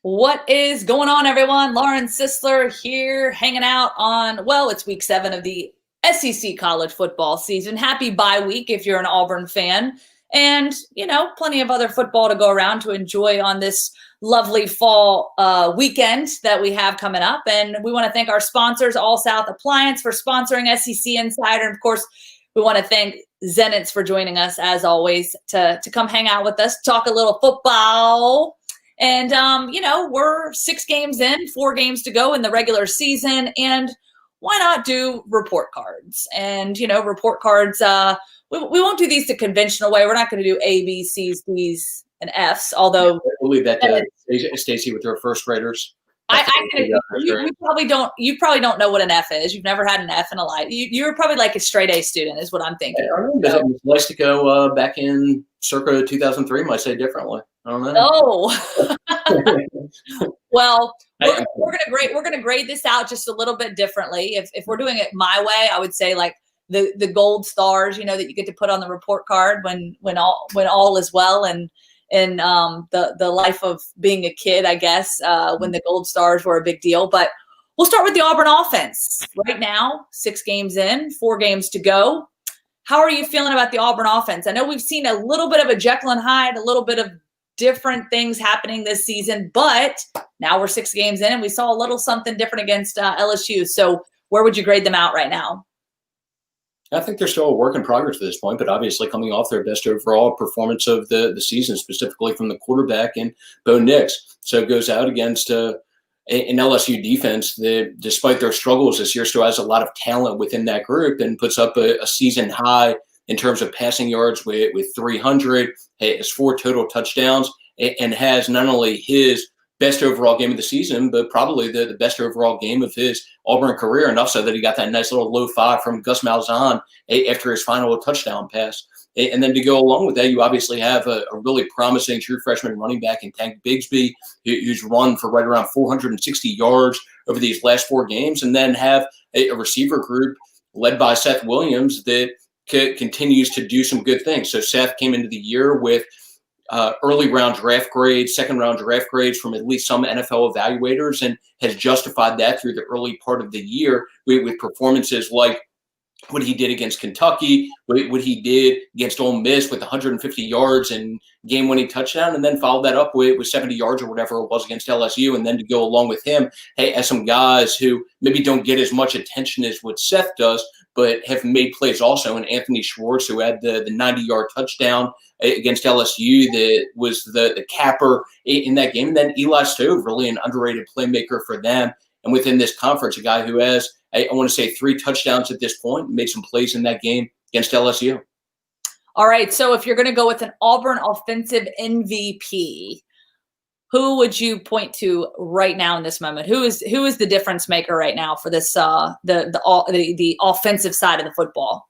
What is going on, everyone? Lauren Sisler here, hanging out on, well, it's week 7 of the SEC college football season. Happy bye week if you're an Auburn fan. And, plenty of other football to go around to enjoy on this lovely fall weekend that we have coming up. And we want to thank our sponsors, All South Appliance, for sponsoring SEC Insider. And, of course, we want to thank Zenitz for joining us, as always, to come hang out with us, talk a little football. And, we're 6 games in, 4 games to go in the regular season. And why not do report cards? And, report cards, we won't do these the conventional way. We're not going to do A, B, C's, D's, and F's, although we'll leave that to Stacy with her first graders. You probably don't know what an F is. You've never had an F in a life. You're probably like a straight A student is what I'm thinking. Nice to go back in circa 2003 might say differently. I don't know. No. Well, we're gonna grade this out just a little bit differently. If we're doing it my way, I would say like the gold stars, that you get to put on the report card when all is well and in the life of being a kid, I guess, when the gold stars were a big deal. But we'll start with the Auburn offense. Right now, 6 games in, 4 games to go. How are you feeling about the Auburn offense? I know we've seen a little bit of a Jekyll and Hyde, a little bit of different things happening this season, but now we're 6 games in and we saw a little something different against LSU. So where would you grade them out right now? I think they're still a work in progress at this point, but obviously coming off their best overall performance of the season, specifically from the quarterback and Bo Nix. So it goes out against an LSU defense that, despite their struggles this year, still has a lot of talent within that group and puts up a season high in terms of passing yards with 300, has 4 total touchdowns, and has not only his best overall game of the season, but probably the best overall game of his Auburn career, enough so that he got that nice little low 5 from Gus Malzahn after his final touchdown pass. And then to go along with that, you obviously have a really promising true freshman running back in Tank Bigsby, who's run for right around 460 yards over these last 4 games, and then have a receiver group led by Seth Williams that continues to do some good things. So Seth came into the year with early round draft grades, second round draft grades from at least some NFL evaluators, and has justified that through the early part of the year with performances like what he did against Kentucky, what he did against Ole Miss with 150 yards and game-winning touchdown, and then followed that up with 70 yards or whatever it was against LSU. And then to go along with him, as some guys who maybe don't get as much attention as what Seth does, but have made plays also, and Anthony Schwartz, who had the 90-yard touchdown against LSU that was the capper in that game. And then Eli Stove, really an underrated playmaker for them. And within this conference, a guy who has, I want to say, 3 touchdowns at this point, made some plays in that game against LSU. All right, so if you're going to go with an Auburn offensive MVP, who would you point to right now in this moment? Who is the difference maker right now for this the offensive side of the football?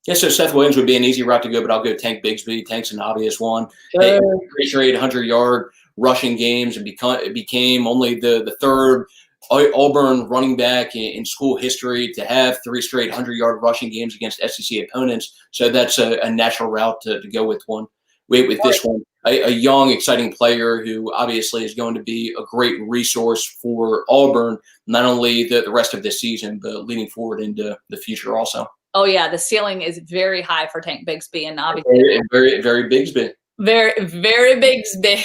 Yeah, so Seth Williams would be an easy route to go, but I'll go Tank Bigsby. Tank's an obvious one. They straight 100-yard rushing games and became only the third Auburn running back in school history to have 3 straight 100-yard rushing games against SEC opponents. So that's a natural route to go with this one. A young, exciting player who obviously is going to be a great resource for Auburn, not only the rest of this season, but leading forward into the future also. Oh, yeah, the ceiling is very high for Tank Bigsby, and obviously very, very Bigsby. Very, very Bigsby.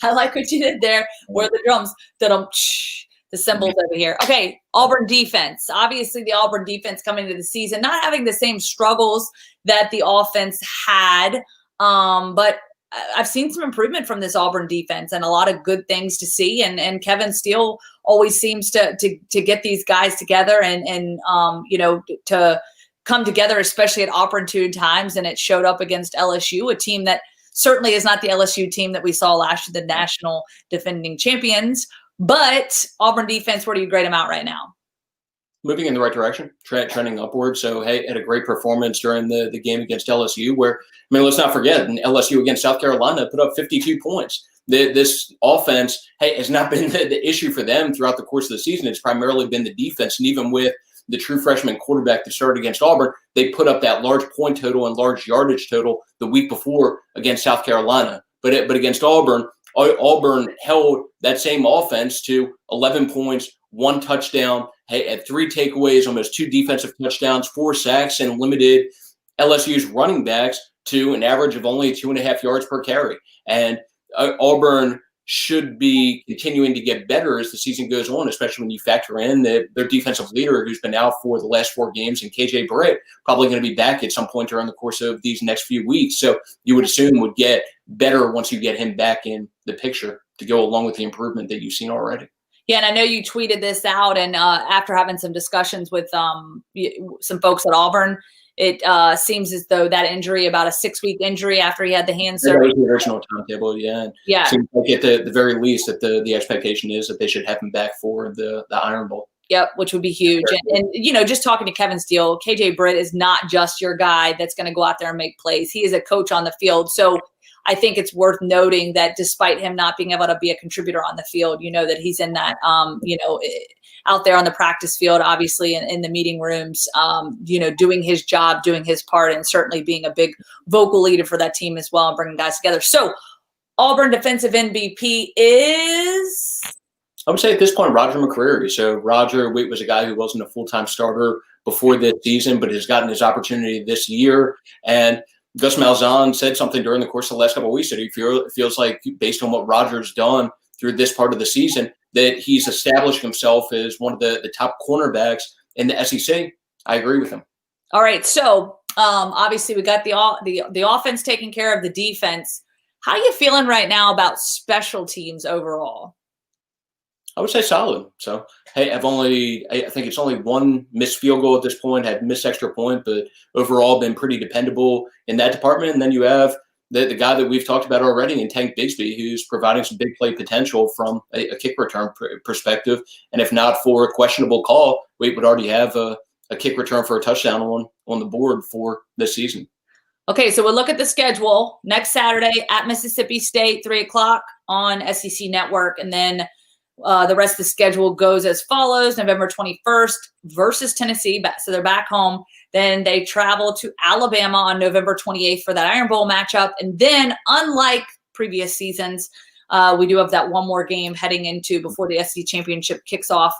I like what you did there. Where the drums, the cymbals over here. Okay, Auburn defense. Obviously, the Auburn defense coming into the season, not having the same struggles that the offense had, but I've seen some improvement from this Auburn defense and a lot of good things to see. And Kevin Steele always seems to get these guys together and to come together, especially at opportune times. And it showed up against LSU, a team that certainly is not the LSU team that we saw last year, the national defending champions. But Auburn defense, where do you grade them out right now? Moving in the right direction, trending upward. So, hey, had a great performance during the game against LSU where, let's not forget, LSU against South Carolina put up 52 points. This offense, has not been the issue for them throughout the course of the season. It's primarily been the defense. And even with the true freshman quarterback that started against Auburn, they put up that large point total and large yardage total the week before against South Carolina. But against Auburn, Auburn held that same offense to 11 points, 1 touchdown, had 3 takeaways, almost 2 defensive touchdowns, 4 sacks, and limited LSU's running backs to an average of only 2.5 yards per carry. And Auburn should be continuing to get better as the season goes on, especially when you factor in that their defensive leader, who's been out for the last 4 games, and KJ Britt, probably going to be back at some point during the course of these next few weeks. So you would assume would get better once you get him back in the picture to go along with the improvement that you've seen already. Yeah, and I know you tweeted this out, and after having some discussions with some folks at Auburn, it seems as though that injury, about a 6-week injury after he had the hand surgery. That was the original timetable, yeah. And yeah. Seems like at the very least that the expectation is that they should have him back for the Iron Bowl. Yep, which would be huge. And just talking to Kevin Steele, KJ Britt is not just your guy that's going to go out there and make plays. He is a coach on the field. So I think it's worth noting that despite him not being able to be a contributor on the field, that he's in that, out there on the practice field, obviously in the meeting rooms, doing his job, doing his part, and certainly being a big vocal leader for that team as well and bringing guys together. So Auburn defensive MVP is? I would say at this point, Roger McCreary. So Roger was a guy who wasn't a full-time starter before this season, but has gotten his opportunity this year. And Gus Malzahn said something during the course of the last couple of weeks that he feels like, based on what Roger's done through this part of the season, that he's established himself as one of the top cornerbacks in the SEC. I agree with him. All right. So obviously we got the offense taking care of the defense. How are you feeling right now about special teams overall? I would say solid. So, hey, I think it's only 1 missed field goal at this point, had missed extra point, but overall been pretty dependable in that department. And then you have the guy that we've talked about already in Tank Bigsby, who's providing some big play potential from a kick return perspective. And if not for a questionable call, we would already have a kick return for a touchdown on the board for this season. Okay, so we'll look at the schedule. Next Saturday at Mississippi State, 3:00 on SEC Network. And then the rest of the schedule goes as follows. November 21st versus Tennessee. So they're back home. Then they travel to Alabama on November 28th for that Iron Bowl matchup. And then, unlike previous seasons, we do have that one more game heading into before the SEC championship kicks off.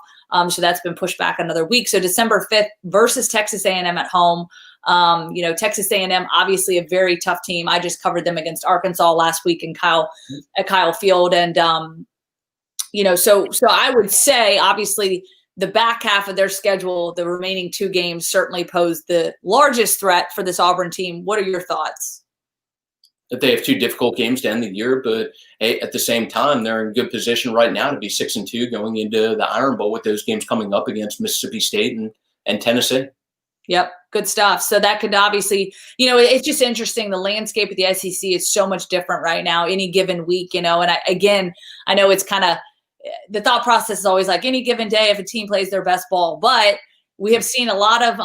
So that's been pushed back another week. So December 5th versus Texas A&M at home. Texas A&M, obviously a very tough team. I just covered them against Arkansas last week at Kyle Field. And, so I would say, obviously, the back half of their schedule, the remaining 2 games certainly pose the largest threat for this Auburn team. What are your thoughts? That they have 2 difficult games to end the year, but at the same time, they're in good position right now to be 6-2 going into the Iron Bowl with those games coming up against Mississippi State and Tennessee. Yep. Good stuff. So that could obviously, it's just interesting. The landscape of the SEC is so much different right now, any given week, and I know it's kind of, the thought process is always like any given day if a team plays their best ball, but we have seen a lot of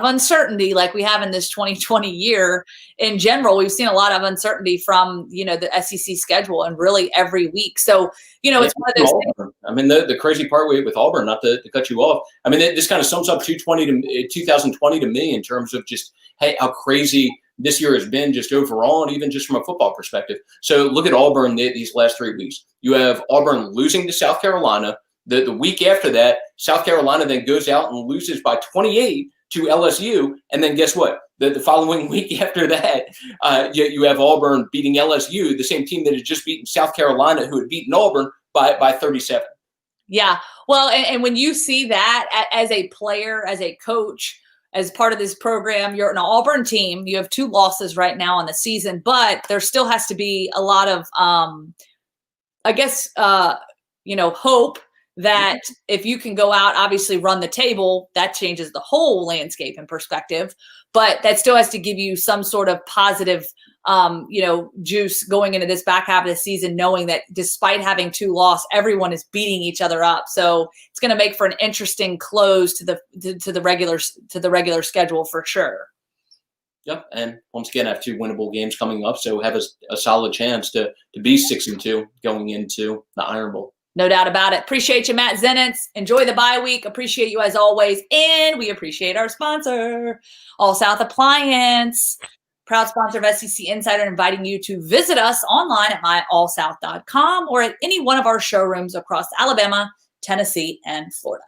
uncertainty like we have in this 2020 year in general. We've seen a lot of uncertainty from, the SEC schedule and really every week. So, it's one of those things. I mean, the crazy part with Auburn, not to cut you off, I mean, this kind of sums up 2020 to me in terms of just, hey, how crazy this year has been just overall and even just from a football perspective. So look at Auburn these last 3 weeks. You have Auburn losing to South Carolina. The week after that, South Carolina then goes out and loses by 28 to LSU. And then guess what? The following week after that, you have Auburn beating LSU, the same team that had just beaten South Carolina, who had beaten Auburn by 37. Yeah. Well, and when you see that as a player, as a coach, as part of this program, you're an Auburn team. You have 2 losses right now on the season, but there still has to be a lot of, hope that if you can go out, obviously run the table, that changes the whole landscape and perspective. But that still has to give you some sort of positive, juice going into this back half of the season, knowing that despite having 2 losses, everyone is beating each other up. So it's going to make for an interesting close to the regular schedule for sure. Yep, and once again, I have 2 winnable games coming up, so have a solid chance to be 6-2 going into the Iron Bowl. No doubt about it. Appreciate you, Matt Zenitz. Enjoy the bye week. Appreciate you as always. And we appreciate our sponsor, All South Appliance. proud sponsor of SEC Insider, inviting you to visit us online at myallsouth.com or at any one of our showrooms across Alabama, Tennessee, and Florida.